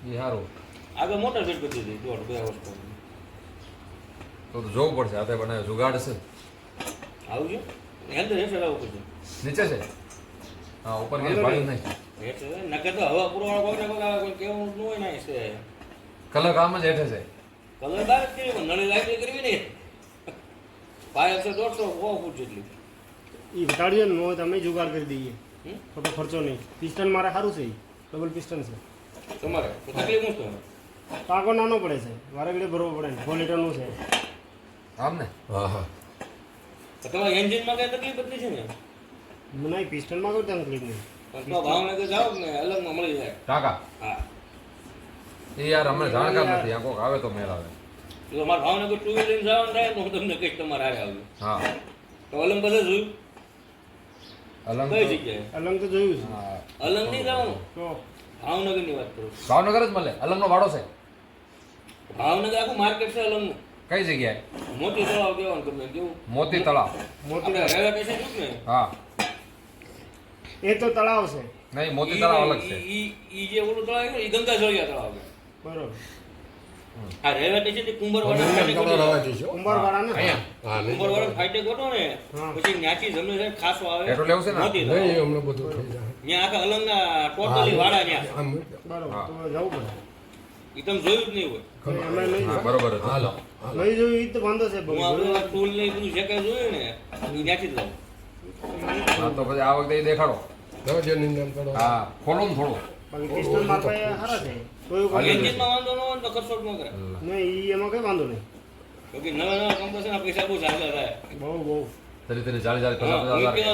એ સારું આગળ motor fit કરી દીધી 1.5-2 વર્ષ તો જોવું પડશે હાથે બનાવે જુગાડ છે આવું છે હેન્ડ હેઠળ આવું પડશે નીચે છે હા ઉપર ક્યાંય પાડ્યું નહીં હેઠળ નકર તો હવા પૂરવાળો કોઈને કોઈ કેવું ન હોય ને છે કલર કામ જ હેઠે છે કલર બાર જ કરી નળી લાઈટ કરવી ને પાય 150 ફૂટ જેટલી એ ઘટાડીએ ને હોય તો અમે જુગાડ કરી દઈએ હમ? ખોટો ખર્ચો નહીં પિસ્ટન મારે સારું છે ડબલ પિસ્ટન છે તમારે તો તકલીફ શું છે ટાંકો નાનો પડે છે વારે ઘડી ભરવો પડે ને 4 લીટરનું છે આમ ને હા હા તો તમારા એન્જિનમાં કઈ તકલીફ જ નથી છે ને નહીં પિસ્ટનમાં કોઈ તકલીફ નહીં પણ તો ભાવનગર જાઓ ને અલગમાં મળી જાય ટાકા હા એ યાર અમને જાણકાર નથી આ કોક આવે તો મેળ આવે જો મારે ભાવનગર 2 વ્હીલર લઈને જવાનું થાય તો હું તમને કહીશ તમારે હારે આવ્યું હા તો અલંગ બધે જોયું અલંગ કઈ તો- જગ્યાએ અલંગ તો જોયું છે હા. અલંગ નહીં જવાનું તો ભાવનગરની વાત કરું ભાવનગર જ મળે અલંગનો ભાડો છે ભાવનગર આખું માર્કેટ છે અલંગનું કઈ જગ્યાએ મોતી તળાવ કહેવાનું તમને કેવું મોતી તળાવ મોતી આપણે રેલવે સ્ટેશન છું ને હા એ તો તળાવ છે નહીં મોતી તળાવ અલગ છે ઈ જે ઓલું તળાવ છે એ ગંગા જળિયા તળાવ છે બરોબર આ રેલવે સ્ટેશન થી કુંભરવાડા ફાટે ગોઠવો. કુંભારવાળા ને અહીંયા હા નહીં કુંભરવાડા ફાટે ગોઠવો ને હા. પછી ન્યાથી જમણે છે ખાસો આવે એટલું લેવું છે ને? મોતી તળાવ. નહીં અમને બધું થઈ જાય ન્યા આખા અલંગના ટોટલી વાડા ન્યા આમ બરોબર હા. તો જવું પડે ઈ તમે જોયું જ નહીં હોય અમે નહીં હા બરોબર હતું. હાલો નહીં જોયું એ તો વાંધો છે બહુ હું આ ટૂલ ને ઈ બધું જે કાંઈ જોયું ને ઈ ન્યાથી જ લાવું હા તો પછી આ વખતે ઈ દેખાડો દરજે નિંદન કરો હા ખોલો ને થોડું બાકી પિસ્ટન મારા પાસે સારા છે કોઈ વાંધો નહીં. એન્જિનમાં વાંધો ન હોય ને તો કરશોટ ન કરે નહીં ઈ એમાં કઈ વાંધો નહીં કેમકે નવા નવા કમ્પ્રેસરના પૈસા બહુ ચાલતા થાય બહુ બહુ તરી તરી ચાલી ચાલી હા, પચાસ હું હજાર કે,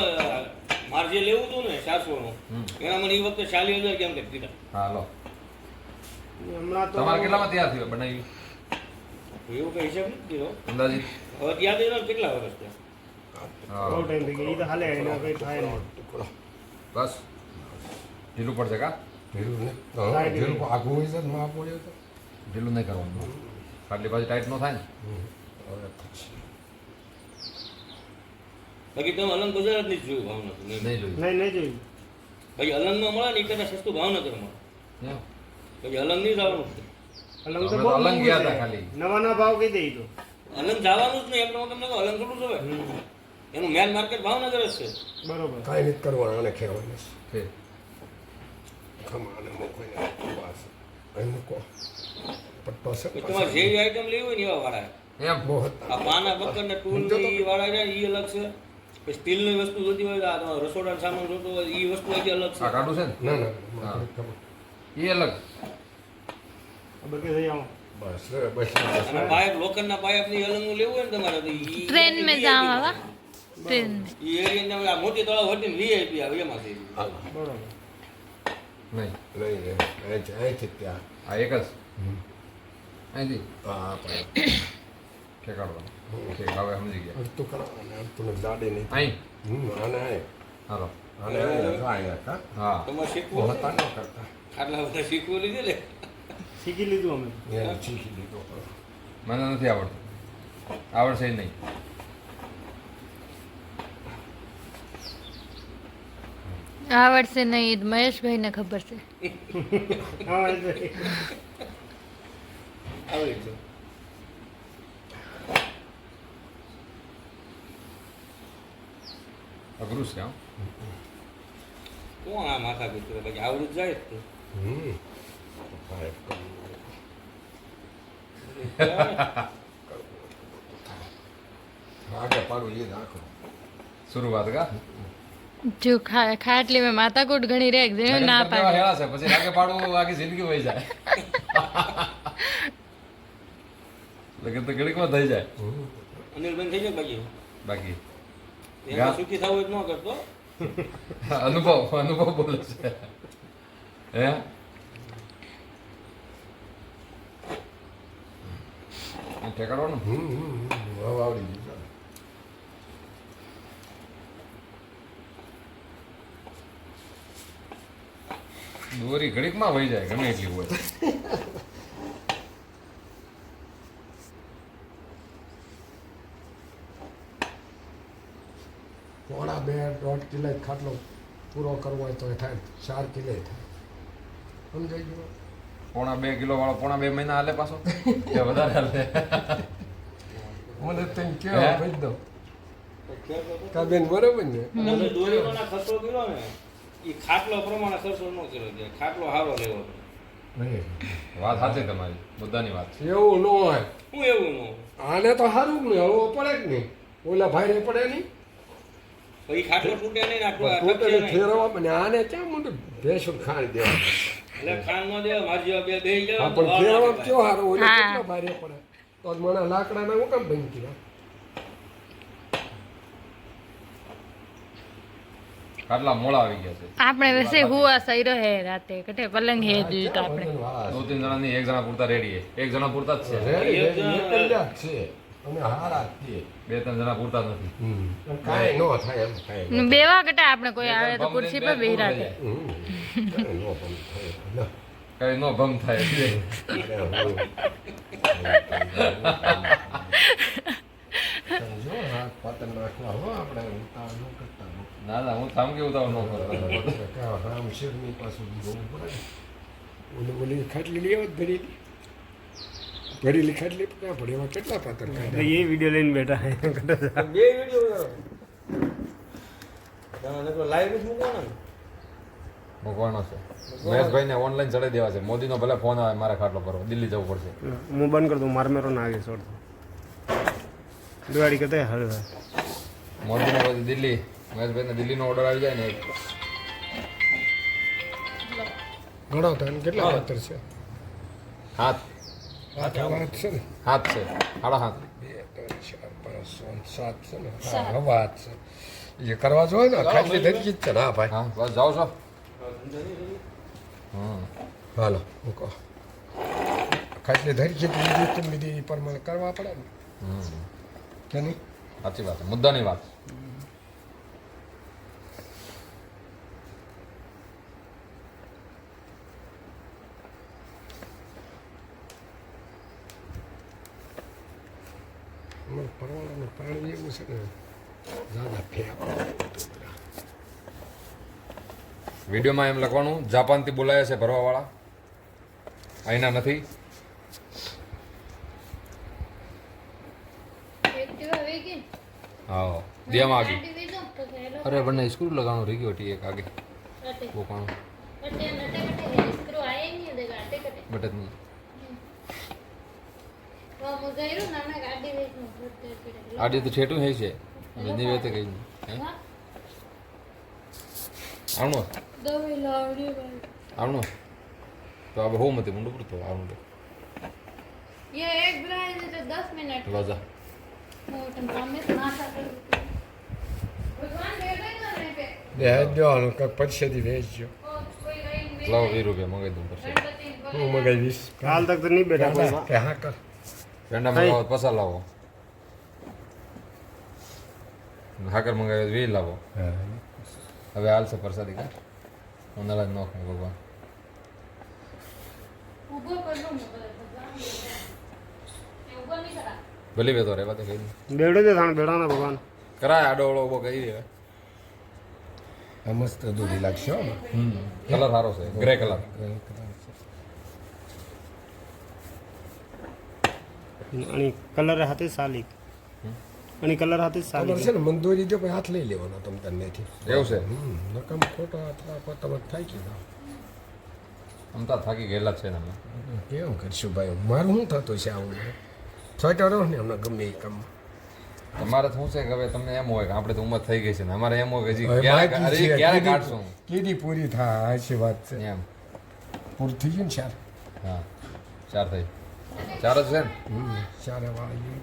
મારે જે લેવું હતું ને 400 નું હમ. એના મને એ વખતે 40,000 કેમ કે દીધા હા લો હમણાં તો તમારે કેટલામાં તૈયાર થયું બનાવી એવું કઈ હિસાબ નથી કર્યો અંદાજિત હવે યાદ આવ્યું કેટલા વર્ષ થયા હા બહુ ટાઈમ થઈ ગયો ઈ તો હાલે એના કઈ થાય નહીં ટુકડો બસ ઢીલું પડશે કા ભેરું ને હા ભેરું આગું હોય છે ને માં પડ્યો તો ઢીલું નહીં કરવાનું ખાટલી પાછી ટાઈટ ન થાય ને હવે પછી બાકી તમે અલંગ બજાર જ નથી જોયું ભાવનગર નહીં. નહીં જોયું નહીં નહીં જોયું પછી અલંગમાં મળે ને એ કરતા સસ્તું ભાવનગર મળે એમ? પછી અલંગ નહીં જવાનું અલંગ તો અમે બહુ તો અલંગ મોંઘું ગયા છે. હતા ખાલી. નવાના ભાવ કહી દે ઈ તો અલંગ જવાનું જ નહીં એટલે તમને કહું અલંગ થોડું જોવે એનું મેન માર્કેટ ભાવનગર જ છે બરોબર કાંઈ નથી કરવાનું આને કહેવાનું છે. ખમાને મૂકીને બસ અહીં મૂકો પટ્ટો છે પછી તમારે જેવી આઈટમ લેવી હોય ને એવા વાળા એમ બહુ હતા આ પાના પક્કર ને ટૂલ ને ઈ વાળા છે ઈ અલગ છે પછી સ્ટીલની વસ્તુ જોતી હોય આ તમારે રસોડાનો સામાન જોતો હોય ઈ વસ્તુ અહીંથી અલગ છે આ કાઢું છે ને ના ના હા. મારે ખબર. એ અલગ ખબર કે થઈ આવો બસ બસ અને પાઇપ લોખંડના પાઇપ ની અલગ નું લેવું હોય ને તમારે તો ઈ ट्रेन में जाओ बाबा ट्रेन में ઈ એરિયાને આ મોતી તળાવ હતી વીઆઈપી આવે એમાં છે હાલો બરોબર નહીં નહીં નહીં અહીંથી ત્યાં આ એક જ અહીંથી હા પણ કે કાઢવાનું ઓકે હવે સમજી ગયા અડધું કરવાનું અડધું જાડે નહીં અહીં આને આય હાલો આને આય થાય કા હા તમારે બહુ શીખવું હતા ન કરતા આટલા બધા શીખવું લીધે ને શીખી લીધું અમે એને શીખી લીધો મને નથી આવડતું આવડશે ય નહીં આવડશે નહીં મહેશભાઈને ખબર છે હા એટલે આવડી છે અઘરું છે હા કોણ આ માથા કૂતરે પછી આવડી જ જાય જ તો. હમ થાય કરવું. આગળ પાડું એ રાખો શરૂઆત કા જો ખાટલી મેં માથાકૂટ ઘણી રે જે ના લગન કરવા પાડે હેળા છે પછી લાગે પાડવું આખી જિંદગી વહી જાય લગન તો ઘડીકમાં થઈ જાય અનિલબેન થઈ જાય બાકી બાકી એમાં સુખી થવું હોય તો ન કરતો અનુભવ બોલે છે હે ઠેકાડવાનું હવે આવડી ગયું દોરી ઘડીકમાં વહી જાય ગમે એટલી હોય પોણા 2-1.5 કિલો ખાટલો પૂરો કરવો હોય તો એ થાય 4 કિલો થાય સમજાઈ ગયું પોણા 2 કિલો વાળો પોણા 2 મહિના હાલે પાછો કે વધારે હાલે મને તને કેવા કહી દો કા બેન બરોબર ને તમે દોરીનો ખર્ચો કર્યો ને એ ખાટલો પ્રમાણે ખર્ચો ન કર્યો છે ખાટલો સારો લેવો નહીં. વાત સાચી તમારી મુદ્દાની વાત એવું ન હોય હું એવું ન આને તો સારું જ નહીં હળવો પડે જ નહીં ઓલા ભાઈ પડે નહીં પછી ખાટલો તૂટે નહીં ને આટલું તૂટે ટપકે નહીં. ફેરવા મને આને ક્યાં મોટું ભેંસું ખાણ દેવા એટલે ખાંડ ન દેવા મારી જેવા બે બેહી હા જાવ પણ ફેરવા કેવો સારો ઓલે હા. કેટલો ભારે પડે તો જ મને લાકડાના હું કામ બંધ કર્યા ખાટલા મોડા આવી ગયા છે આપણે વૈસે હુआ सही रहे राते कटे पलंग है जी तो આપણે વાહ. 2-3 જણાની એક જણા પૂરતા રેડી એક જણા પૂરતા જ છે રેડી, એક રેડી, જણા- એકલા જ છે અમે હારા જ છીએ 2-3 જણા પૂરતા જ નથી કાંઈ ન થાય એમ કાંઈ ન બેવા કટા આપણે કોઈ આવે તો ખુરશી પર બેહી રાખે કાંઈ ન પણ થાય. ના. કઈ નો ભમ થાય એટલે. જો હાથ પાતળ નાખવા હો આપણે ઉતાવળ ન કરતા હો. ના ના હું થામ કે ઉતાવળ ન કરતો કાં રામ શિવની પાછું જોવું પડે ને. ઓલી ખાટલી લઈ આવો જ ભરેલી ભરેલી ખાટલી ક્યાં પડે એમાં કેટલા પાતળ એટલે કાઢ્યા એ વિડીયો લઈને બેઠા હે બે વિડીયો લાઈવ જ મૂકવાના ને. મૂકવાનો છે મહેશભાઈ ને ઓનલાઈન ચડાવી દેવા છે મોદીનો ભલે ફોન આવે મારે ખાટલો ભરવો દિલ્હી જવું પડશે હું બંધ કરી દઉં મારમેરો ના આવી છોડતો દિવાળી કતે હળવા મોદીનો પછી દિલ્હી મહેશભાઈને દિલ્હીનો ઓર્ડર આવી જાય ને ઘણો થાય ને કેટલા પાતળ છે હાથ વાત છે ને હાથ છે 7.5 2 3 4 5 6 7 છે ને હા વાત છે એ કરવા જોઈએ ને ખાટલી ધરકી જ છે ને હા ભાઈ હા બસ જાઓ છો હા હાલો મૂકો ખાટલી ધરકી જ લીધી તું લીધી એ પ્રમાણે કરવા પડે ને કે નહીં સાચી વાત છે મુદ્દાની વાત અમારે પરવાળાનું પાણી એવું છે ને જ્યાદા ફેંક વિડીયોમાં એમ લખવાનું જાપાનથી બોલાયા છે ભરવાવાળા અહીંના નથી હા દિયામાં આગે અરે બંને સ્ક્રૂ લગાવવાનું રહી ગયો એક આગે બોકાણું બટ જ નહીં આડી તો છેટું હે છે બંને વેતે કઈ નહીં હે આવનો આવનો તો આ બહુ મતી મુંડું પડતો આવનું તો ये एक ब्लाउज है तो 10 मिनट રાજા मोटन प्रॉमिस ना कर भगवान दे दे ना रे पे બે દેવાનું કંઈક પૈસાથી વેચજો कोई रही લાવો 20 રૂપિયા મંગાવી દઉં પછી गणपति હું મગાવીશ હાલ તક તો નહીં બેઠા કોઈ કે હા કર પેંડા મંગાવો તો પસાર લાવો હાકર મંગાવ્યો તો 20 લાવો હવે હાલશે પ્રસાદી કા ઉનાળા જ ન ખાય ભગવાન उबो कर लूं भगवान ये उबो नहीं करा ભલી બે તો રેવા તો કઈ બેડો છે થાણ બેડાના ભગવાન કરાય આડો ઓળો ઉભો કરી દે આ મસ્ત દૂધી લાગશે હો કલર સારો છે ગ્રે કલર અને કલર હાથે સાલી અને કલર હાથે ખબર સાલી છે ને મંદોરી જો હાથ લઈ લેવાનો તમ તને નથી એવું છે નકમ ખોટા હાથ તમે થાય કે આમ તો થાકી ગયેલા જ છે ને અમે કેમ કરશું ભાઈ મારું શું થતું છે આવું છોટો રહો ને હમણાં ગમે એ કામ તમારે શું છે કે હવે તમને એમ હોય કે આપણે તો ઉંમર થઈ ગઈ છે ને અમારે એમ હોય કે હજી ક્યારે કાઢશું કીધી પૂરી થાય આછી વાત છે એમ પૂરું થઈ ગયું ને ચાર હા 4 થઈ 4 જ છે ને ચારે વાળી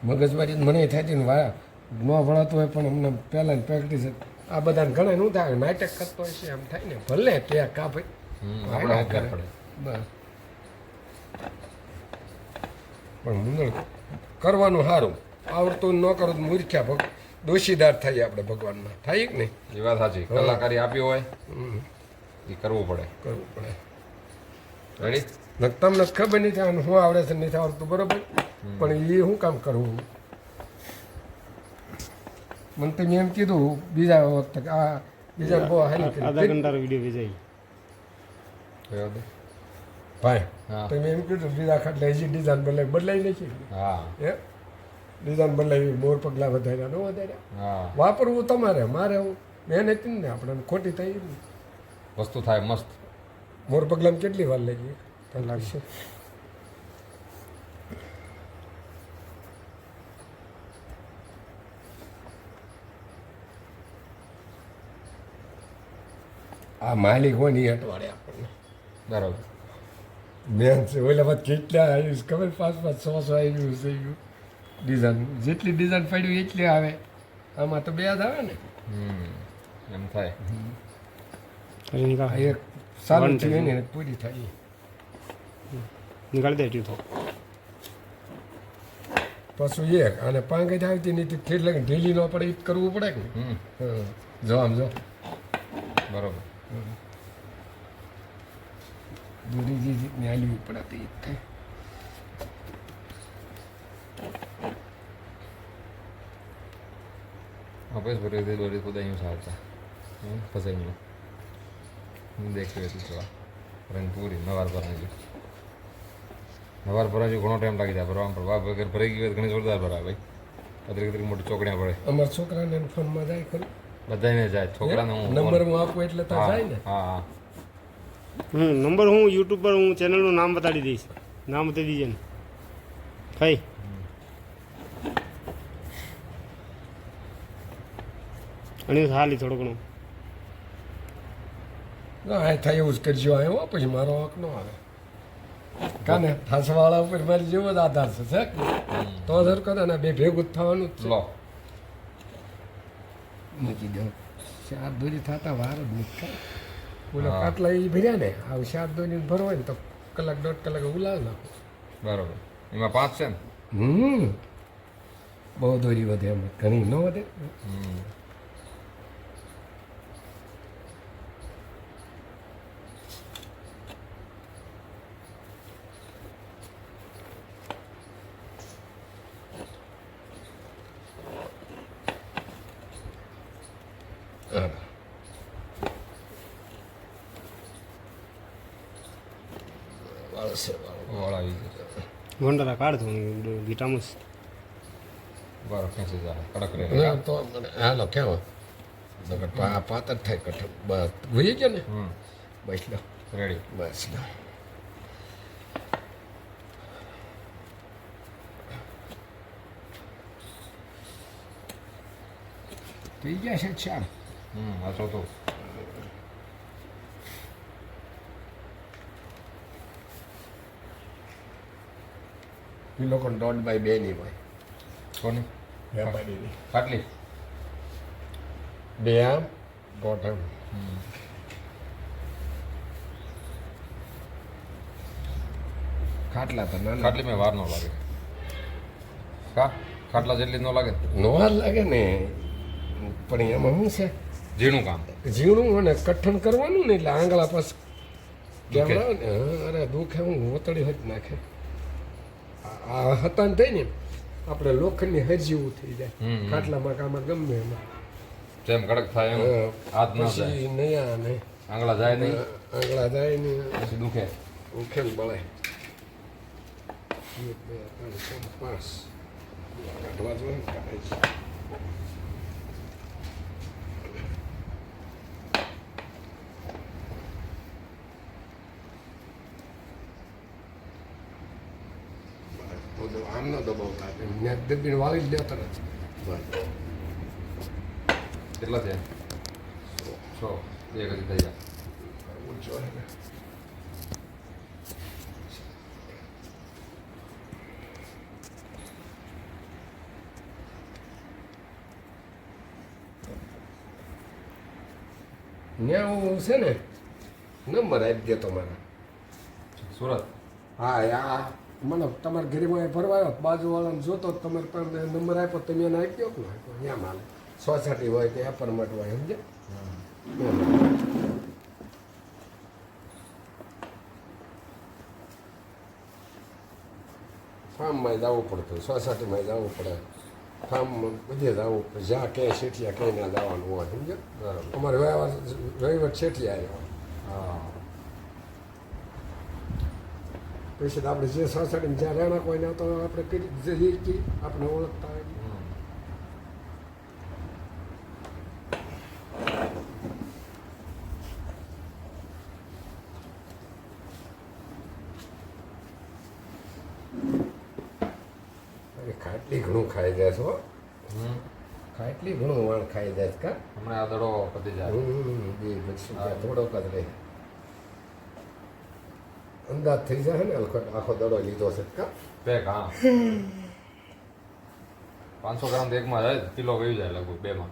મગજમારી મને થાય છે ને વાળા ન ભણાતું હોય પણ અમને પહેલાં પ્રેક્ટિસ આ બધાને ઘણા શું થાય નાટક કરતો હોય છે એમ થાય ને ભલે કે કા ભાઈ આપણે શું ફેર પડે બસ પણ મુંગળ કરવાનું સારું આવડતું ન કરું તો મૂર્ખ્યા ભગ દોષીદાર થાય આપણે ભગવાનમાં થાય કે નહીં એ વાત સાચી કલાકારી આપી હોય એ કરવું પડે કરવું પડે રેડી ને તમને ખબર નહીં થાય શું આવડે છે નથી આવડતું બરોબર પણ એ શું કામ કરવું મને તમે એમ કીધું બીજા વખતે કે આ બીજા બહુ હારી આધા ઘંટાનો વિડીયો વેચાઈ કયો દે? ભાઈ હા. તમે એમ કીધું બીજા ખાટલે હજી ડિઝાઇન બદલાઈ નાખી હા હે ડિઝાઇન બદલાવી મોર પગલા વધાર્યા ન વધાર્યા હા વાપરવું તમારે મારે મહેનત ને આપણે ખોટી થઈ ને વસ્તુ થાય મસ્ત. મોર પગલામાં કેટલી વાર લાગી લાગશે આ માલિક હોય ને એ અટવાડે આપણને બરાબર. મેન છે ઓલા બાદ કેટલા આવ્યું છે ખબર 500 600 આવ્યું છે ડિઝાઇન જેટલી ડિઝાઇન પડ્યું એટલી આવે આમાં તો બે જ આવે ને એમ થાય. કરી નિકાલ આ એક સારું થયું ને પૂરી થાય નિકાળી દે ટ્યુબ પાછું એક અને પાંગજ આવતી નહીં તો ખેડ લાગે ઢીલી ન પડે એ જ કરવું પડે કે નહીં? હા જો આમ જો બરોબર. દોરી જે રીતની હાલવી પડે તે જ થાય वापस भरे थे दोरी खुदा यूँ साथ फंसेंगे देखते हुए थोड़ा रंग पूरी नवार पर घणो टाइम लागी जाए भरवा पर बाप अगर भराई गई घनी जोरदार भरा भाई अदरी अदरी मोटी चौकड़ियाँ પડે અમારા છોકરાને ફોનમાં જાય ખરું બધાને જાય છોકરાને હું નંબર હું આપું એટલે તો હા જાય ને હા હા નંબર હું યુટ્યુબ પર હું ચેનલનું નામ બતાડી દઈશ નામ બતાવી દીજે ને કઈ અને હાલી થોડું ઘણું ના આ થાય એવું જ કરજો આવ્યો પછી મારો હક ન આવે કાને થાસવાળા ઉપર મારી જેવો જ આધાર છે સાહેબ તો સર કરે ને બે ભેગું જ થવાનું જ છે લો મૂકી દો ચાર દોરી થતા વાર જ નીકળે ઓલા હા. કાટલા એ ભર્યા ને આવું ચાર દોરી ભરવાય ને તો કલાક દોઢ કલાક ઉલાવ નાખો બરોબર એમાં 5 છે ને બહુ દોરી વધે એમ ઘણી ન વધે વાળા આવી જાય વંડરા કાઢ દઉં ગીટામુસ બરાબર ખેંચી જાય કડક રહે ના તો હાલો કેવો નકર પાતર થાય કઠ બસ ભૂલી ગયો ને બસ લો રેડી બસ લો થઈ ગયા છે ચાર આ ચોથો એ લોકો 1.5 ની હોય કોની વેપારીની ખાટલી બે આમ દોઢ આમ ખાટલા તો નાના ખાટલી મેં વાર ન લાગે કા ખાટલા જેટલી ન લાગે નોવાર લાગે ને પણ એમાં શું છે ઝીણું કામ ઝીણું અને કઠણ કરવાનું ને એટલે આંગળા પાસ દુખે. કેવડાવે ને અરે દુખે હું ઓતડી જ નાખે આ હતા ને થઈ ને આપણે લોખંડની હર જેવું થઈ જાય ખાટલામાં કામાં ગમે એમાં જેમ કડક થાય એમ હાથ ન જાય પછી નયા ને આંગળા જાય નહીં આંગળા જાય ને પછી દુખે ઉખેલ બળે 1 2 3 4 5 કાઢવા જોઈએ ને કાઢે છે આમ ન દબાવતા મેં દબીને વાળી જ લે તરત બસ કેટલા થયા 6 એક હજી થઈ ગયા ઊંચો હે ને ત્યાં હું છે ને નંબર આપી દે તમારા સુરત હા આ મને તમારા ઘરેમાં ભરવા આવ્યો બાજુવાળાને જોતો જ તમારે પાસે નંબર આપ્યો તમે એને આપી દો ને ત્યાં માલે સોસાયટી હોય કે એપાર્ટમેન્ટ હોય સમજે ફાર્મમાં જવું પડતું, સોસાયટીમાં જવું પડે, ફાર્મમાં બધે જવું પડે, જ્યાં કે શેઠિયા કઈ ના જવાનું હોય, સમજો. બરાબર. અમારે વ્યવહાર રવિવાર શેઠિયા આવ્યો. હા. પછી તો આપણે જે સોસાયટીમાં જ્યાં રહેણા હોય ને તો આપણે કરી જઈએ કે આપણે ઓળખતા હોય. હમ. અરે ખાટલી ઘણું ખાઈ જાય છો, હમ. ખાટલી ઘણું વાણ ખાઈ જાય છે કા. હમણાં આ દડો પતી જાય. એ પછી થોડોક જ રહે. અંદાજ થઈ જાય ને આખો દડો લીધો છે કા. પેક હા 500 ગ્રામ તો એકમાં જાય, કિલો ગયું જાય લગભગ બેમાં.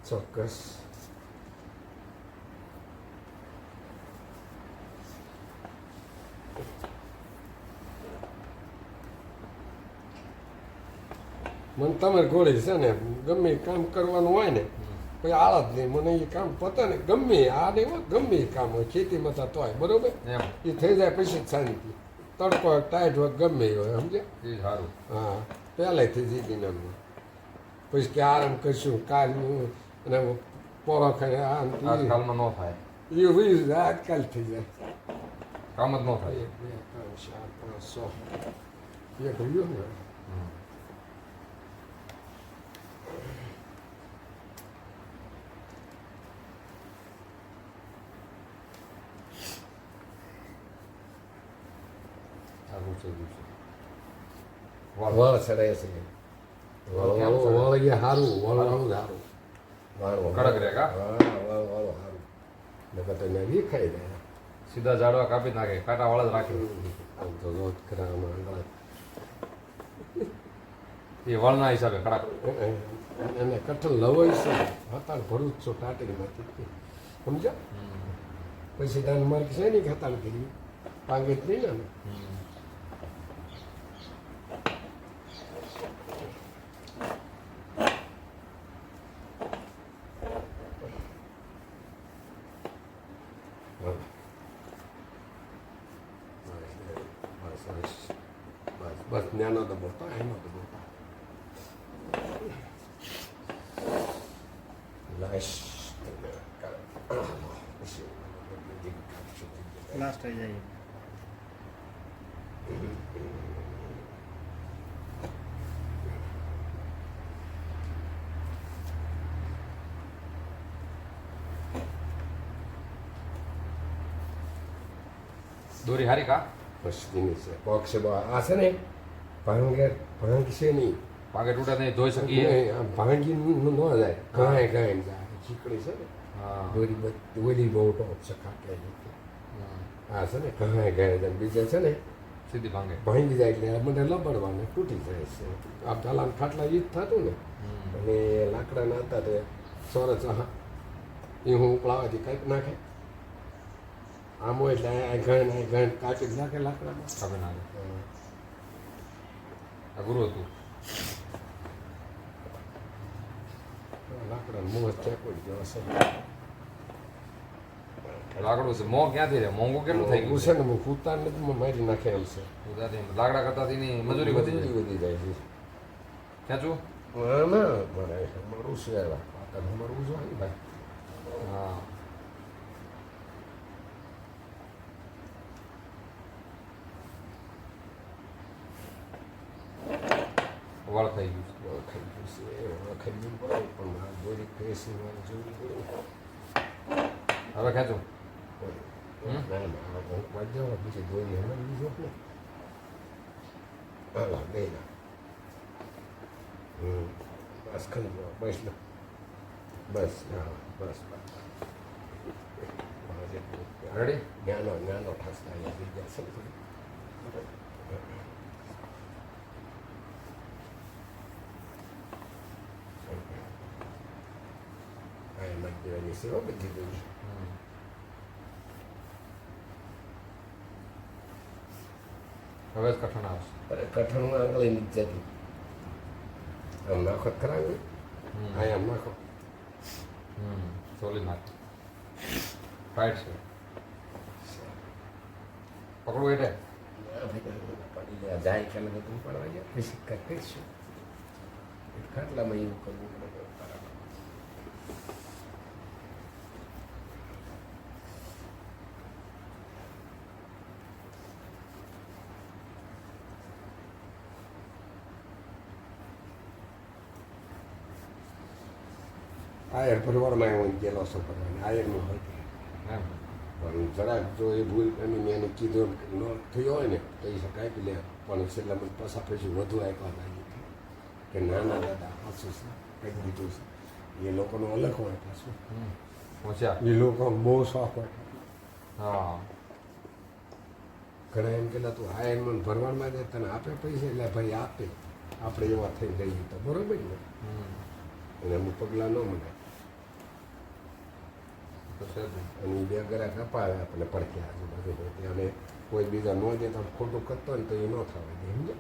ચોક્કસ. મને તમારે ગોળી છે ને ગમે એ કામ કરવાનું હોય ને પછી આળત નહીં, મને એ કામ પતે ને ગમે આ નહીં હોય, ગમે એ કામ હોય ખેતીમાં તો તોય બરોબર એમ એ થઈ જાય પછી જ શાંતિ. તડકો હોય ટાઈટ હોય ગમે એ હોય સમજે. એ સારું. હા પહેલાંથી જીદીનામાં પછી કે આરામ કરશું કાલનું અને પોરો ખાઈ આજકાલમાં ન થાય, એ હોય આજકાલ થઈ જાય. કામ જ ન થાય. 1 2 3 4 5 6 એક રહ્યું ને. હમ. આ ગુસ્સે ગુસ્સે. વાહ. વળ ચડે છે. વળ કેમ ચડે? વળ એ સારું, વળવાળું સારું. વાળું કડક રહે કા? હા વળવાળું સારું. નકર તો એને ખાઈ જાય. સીધા ઝાડવા કાપી નાખે, કાંટા વાળા જ રાખે. આમ તો રોજ કરવામાં એ વળના હિસાબે કડક. એને કઠલ લવાય છે હતાળ ભરું જ છો ટાટીમાંથી સમજ્યા. પછી દાન માર્ગ છે ને હતાળ કરી પાંગે જ નહીં ને. બસ જ્ઞાનો તો બોલતા એનો તો બોલતા લાશ લાસ્ટ થઈ જાય. દોરી હારી કા? પછીની છે પગ છે આ છે ને ભાંગ છે નહીં. પાકે તૂટે નહીં, ધોઈ શકીએ. આમ ભાંગી ન જાય કાંઈ કાંઈ જાય ચીકણી છે ને હા. દોરી ઓલી બહુ ટોપ છે ખાટલે. આ છે ને કાંઈ કાંઈ જાય બીજા છે ને સીધી ભાંગે. ભાંગી જાય એટલે મને લબડવાને તૂટી જાય છે. આ પહેલાં ખાટલા ઈ જ થતું ને અને લાકડાના હતા તે સરસ એ હું ઉપલાવાથી કંઈક નાખે આમ હોય એટલે આ ઘણ કાચી નાખે લાકડામાં. કાપી નાખે. આ ગુરુ હતું. લાકડાનું મોહ ચેકોડી જેવો છે. લાકડું છે, મોં ક્યાંથી રહે? મોંઘું કેટલું થઈ ગયું છે ને હું કૂતા નથી મારી નાખે એમ છે. ગુજરાતી લાકડા કરતાથી ની મજૂરી વધી જાય. વધી જાય છે. ખેંચું? ના ના મારે અમારું છે અમારું જો ને ભાઈ. હા. વળ થઈ ગયું. ખાઈ ગયું છે ખાઈ ગયું પડે પણ મારે દોરી ફેસી મારે જોવી પડે. હવે ખેંચું? ના ના હું વાંચ્યો પછી દોરી હમણાં લીધો ને હા ગઈ ના બસ ખાલી બસ ના બસ હા બસ રેડી? જ્ઞાનો ઠસતા અહીંયા બીજા છે એમાં દેવાની સેવા બધી દોરી. હવે જ કઠણ આવશે. અરે કઠણમાં આંગળી નથી જતી. આમ નાખો ખરા ને હા આમ નાખો. સોલી નાખ. ટાઈટ છે. પકડવું એટલે? ના ભાઈ એટલે આ જાય કે લગત ઉપાડવા ગયા પછી કાંઈ કરીશું ખાટલામાં એવું કરવું પડે આયર ભરવાડમાં હું ગયેલો છું ભરવાની આયરનું હોય એમ પણ જરાક જો એ ભૂલ એની મેં એને કીધું ન થયો હોય ને તો એ કાંઈક લે પણ છેલ્લા મને પાછા પછી વધુ આપ્યા લાગી કે ના ના દાદા પાછું છે કંઈક બીજું છે એ લોકોનું અલગ હોય પાછું હોશિયાર એ લોકો બહુ શોખ હોય હા ઘણા એમ કહેલા તું આયરમાં ભરવાડમાં દે તને આપે પૈસા એટલે ભાઈ આપે આપણે એવા થઈ જઈએ તો બરોબર ને અને અમુક પગલાં ન મળે તો છે જ ને. અને એ બે ગરા કપાવે આપણે પડખે આજુબાજુ અને કોઈ બીજા ન દે તો ખોટું કરતો હોય ને તો એ ન થવા દે સમજે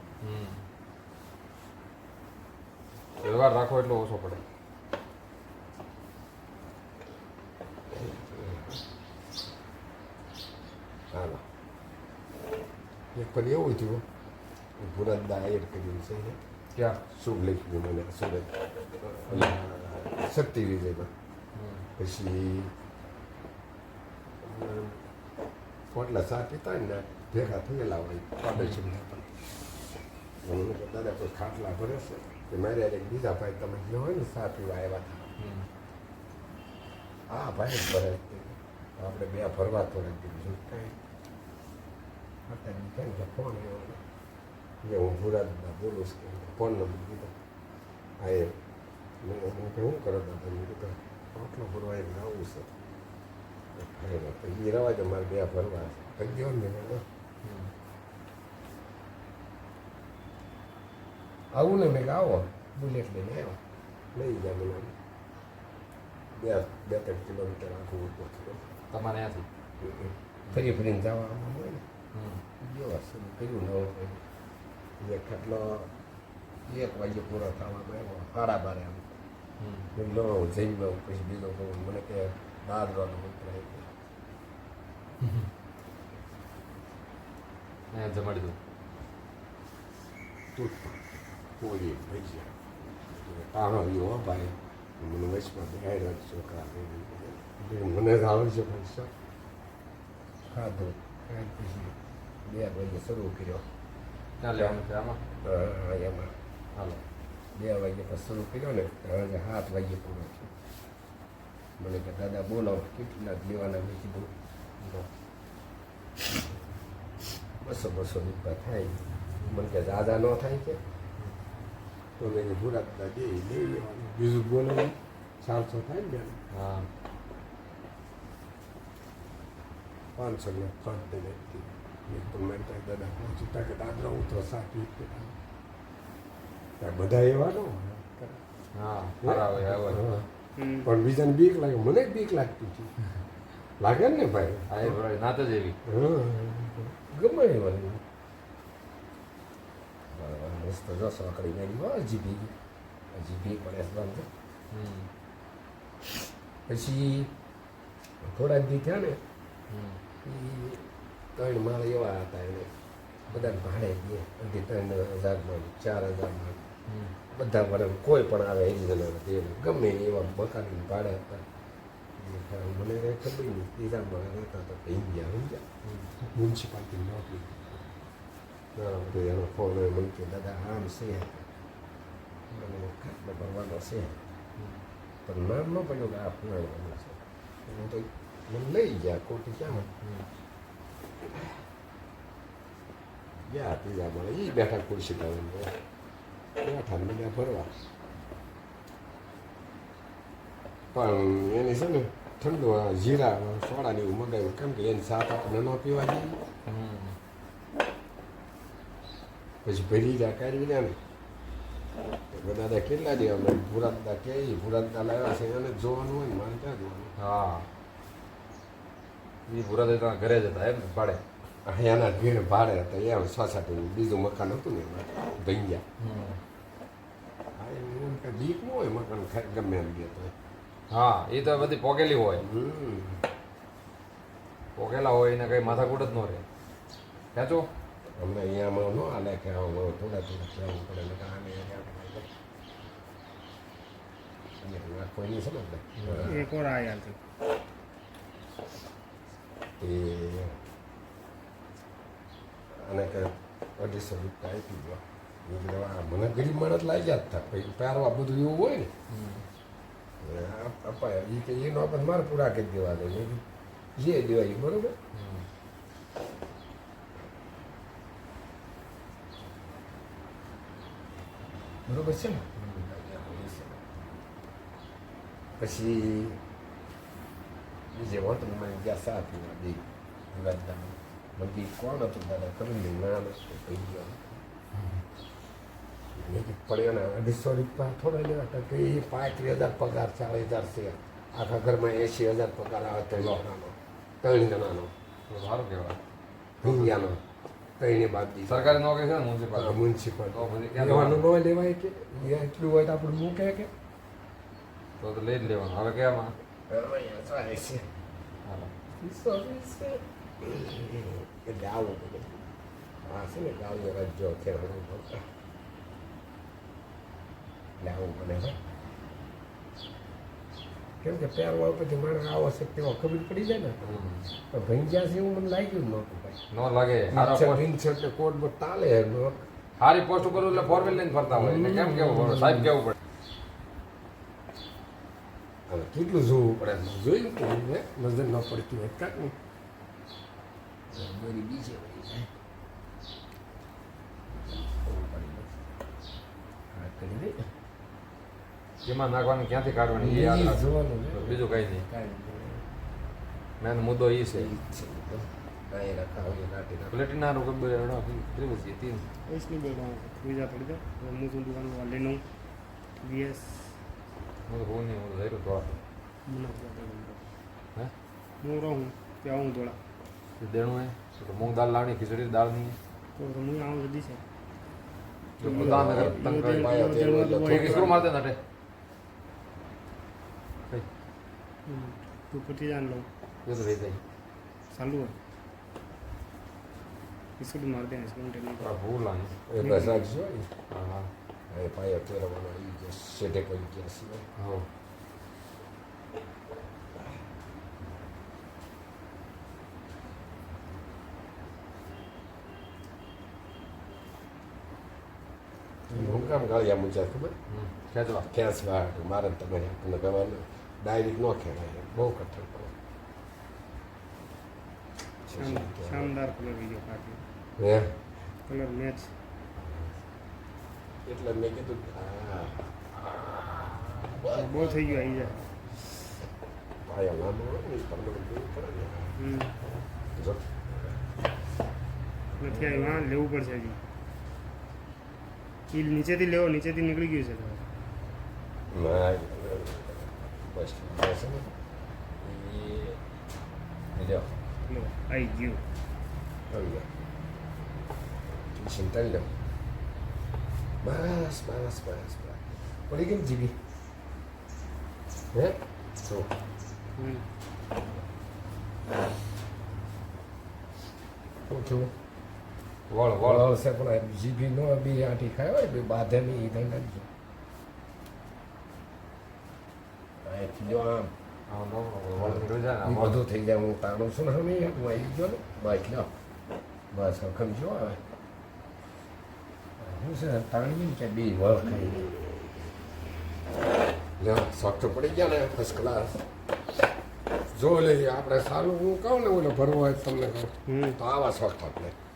વ્યવહાર રાખો એટલો ઓછો પડે હાલો એક પર એવું થયું ભૂરતદા એડ કર્યું છે ને ક્યાં શુભ લખ્યું મને સુરત શક્તિ વિજયમાં પછી પોટલા ચા પીતા હોય ને ભેગા થયેલા હોય પાડોશીને પણ મને કે દાદા કોઈ ખાટલા ભરે છે કે મારે એક બીજા ભાઈ તમે જે હોય ને ચા પીવા આવ્યા હતા હા ભાઈ જ ભરે આપણે બે ફરવા થોડાક દીધું કાંઈ અત્યારે કંઈ ફોન આવ્યો જે હું ભૂરા બોલું છું ફોન નંબર દીધો હા એ મેં કે શું કરો દાદા મેં કીધું આટલો ફરવા એક આવું છે એ રવા દે મારે બે ફરવા છે કહી દો ને આવું ને મેં કે આવો બુલેટ લઈને આવ્યો લઈ ગયા મને બે 3 કિલોમીટર આખું ઊભો થયો તમારે ત્યાંથી ફરી ફરીને જવા આવવાનું હોય ને ગયો શરૂ કર્યું નવો એક ખાટલો 1 વાગે પૂરો થવામાં આવ્યો 12:30 એમ લો જઈ લો પછી બીજો કહું મને કે દાદરાનો ઉતરાય અહીંયા જમાડી દઉં તૂટ પોળી ભજીયા તાણો એવો ભાઈ મને વચમાં બેહાડ્યો છોકરા મને જ આવડશે પૈસા ખાધો ખાઈ પછી 2 વાગે શરૂ કર્યો ક્યાં લેવાનું છે આમાં એમાં હાલો 2 વાગે પછી શરૂ કર્યો ને હવે 7 વાગે પૂરો થયો મને કે દાદા બોલો કેટલા લેવાના મેં કીધું 200 રૂપિયા થાય મને કે દાદા ન થાય કે તો મેં ભૂરા દાદા દે લઈ લેવાનું બીજું બોલે 400 થાય ને હા 500 ને ફટ દે એક તો મેં દાદા પહોંચી કે દાદરા ઉતરો 7 રૂપિયા બધા એવા ન હોય હા સારા હોય આવે પણ બીજાને બીક લાગે મને જ બીક લાગતી હતી લાગે ને ભાઈ હા એ બરાબર નાત જ એવી ગમે એ વાળી મસ્ત જો સોકડી મેળી હોય જીભી પડે બંધ પછી થોડા દી થયા ને એ 3 માળ એવા હતા એને બધાને ભાડે દે 3,000 4,000 બધા ભરે કોઈ પણ આવે એ જણા ગમે એવા મકાનની ભાડે હતા મને કંઈ ખબર નહીં ત્રીજામાં રહેતા હતા તો ઇન્ડિયા સમજ્યા મ્યુનિસિપાલિટી નોકરી તો એનો ફોન હોય મને કે દાદા આમ છે મને ખાટલો ભરવાનો છે પણ નામ ન પડ્યું કે આ ફલાણવાનું છે હું તો મને લઈ ગયા ખોટી ક્યાં ગયા ત્રીજામાં એ બેઠા ખુરશી લાવીને બેઠા મને ભરવા પણ એની છે ને ઠંડુ જીરા સોડાની એવું મગાવ્યું કેમ કે એની સાથ આપણે ન પીવા જઈએ પછી ભરી ગયા કાઢી ગયા ને દાદા કેટલા દે અમે ભૂરાદા કે ભૂરાદા લાવ્યા છે એને જોવાનું હોય ને મારે ક્યાં જોવાનું હા એ ભૂરા દેતા ઘરે જતા એમ ને ભાડે એના ભીડ ભાડે હતા એમ સોસાયટી બીજું મકાન હતું ને એમાં ભંગ્યા હા એમ કે બીક ન હોય મકાન ગમે એમ ગયા તો હા એ તો બધી પોકેલી હોય પોકેલા હોય એને કઈ માથાકૂટ જ ન રહે ખેંચો અમને અહીંયામાં ન હાલે કે થોડા થોડા કહેવું પડે ને આને અહીંયા કોઈ નહીં સમજ એક ઓર આયા છે એ અને કે 250 રૂપિયા આપી દો મેં કીધું આ મને ગરીબ માણસ લાગ્યા જ હતા પછી પહેરવા બધું એવું હોય ને અપાય એ કે એનો આપણે મારે પૂરા કરી દેવા દે મેં કીધું જે દેવાય બરોબર બરોબર છે ને પછી બીજે હોટલમાં ગયા સાત બી મંદી કોણ હતું દાદા ખબર નહીં નામ કહી ગયો પડ્યો ને 250 રૂપિયા થોડા લેવા હતા કે એ 35,000 પગાર 40,000 છે આખા ઘરમાં 80,000 પગાર આવે ત્રણ જણાનો સારું કહેવાય ઇન્ડિયાનો ત્રણે બાદ સરકારી નોકરી છે ને મ્યુનિસિપલ મ્યુનિસિપલ તો પછી ક્યાં લેવાનું ન લેવાય કે એટલું હોય તો આપણે મૂકે કે તો લઈ જ લેવાનું હવે કેમાં એટલે આવું બધું હા છે ને ગાવનો રાજ્યો અત્યારે એટલે આવું મને કેમ કે પહેરવા ઉપરથી માણસ આવો છે તેવો ખબર પડી જાય ને તો ભંગ્યા છે એવું મને લાગ્યું જ નહોતું ભાઈ ન લાગે સારા પોસ્ટ ઇન્સર્ટ કોટ બોટ તાલે સારી પોસ્ટ ઉપર એટલે ફોર વ્હીલ લઈને ફરતા હોય એટલે કેમ કેવું પડે સાહેબ કેવું પડે હવે કેટલું જોવું પડે જોયું કે નજર ન પડતી હોય કાંક નહીં બીજે કરી દે એમાં નાખવાની ક્યાંથી કાઢવાની એ યાદ રાખજો. જોવાનું બીજું કઈ નહીં મેન મુદ્દો એ છે પ્લેટિના નો કબર એડા ત્રિભુજ છે તીન इसलिए बोल रहा हूँ पूजा पड़ गया और मुझे दुकान वाले नो बीएस मुझे हो नहीं हो जाए तो मुना करता है हूँ रहा हूँ क्या हूँ थोड़ा देणो है तो मूंग दाल लानी खिचड़ी दाल नहीं तो मुझे आऊँ जल्दी से जो प्रधान नगर तंग कर तो किसको मारते नटे तू पटी जान लो ये तो रहते ही चालू है इसको भी मार देना इसको इंटरनेट पर भूल आनी એ બસ રાખજો हां हां એ પાયા ફેરવાનો એ જે સેટે કરી ગયા છે हो હું કામ ગાળિયા મુજા ખબર खेचवा ખેંચવા મારે તમે તમને કહેવાનું ડાયરેક્ટ ન ખેવાય બહુ કઠણ પડે शानदार कलर वीडियो काफी હે कलर मैच એટલે મેં કીધું बहुत થઈ ગયો આવી જાય પાયા નાનો હોય ને તમને દેવું પડે ને જો નથી આવ્યું હા લેવું પડશે હજી ઈ નીચેથી લેવો નીચેથી નીકળી ગયું છે ના બસ બસ ને એ લ્યો લો આવી ગયું આવી ગયા ચિંતા લ્યો બસ બસ બસ બસ પડી ગઈ ને જીબી હે જો શું થયું वळ वळ વળ છે પણ જીબી નો બી આંટી ખાય હોય બે બાધે નહીં એ દંડ જ અહીંથી જો આમ हां नो वळ निकल जाए એ ना બધું થઈ જાય હું તાણું છું ને હવે હું આવી ગયો ને બાઈક લ્યો બસ હકમ જો આવે શું છે તાણી કે બી વળ ખાઈ લ્યો શોખ તો પડી ગયા ને ફર્સ્ટ ક્લાસ જો લે આપણે સારું હું કહું ને ઓલો ભરવો હોય તમને કહું તો આવા શોખ આપણે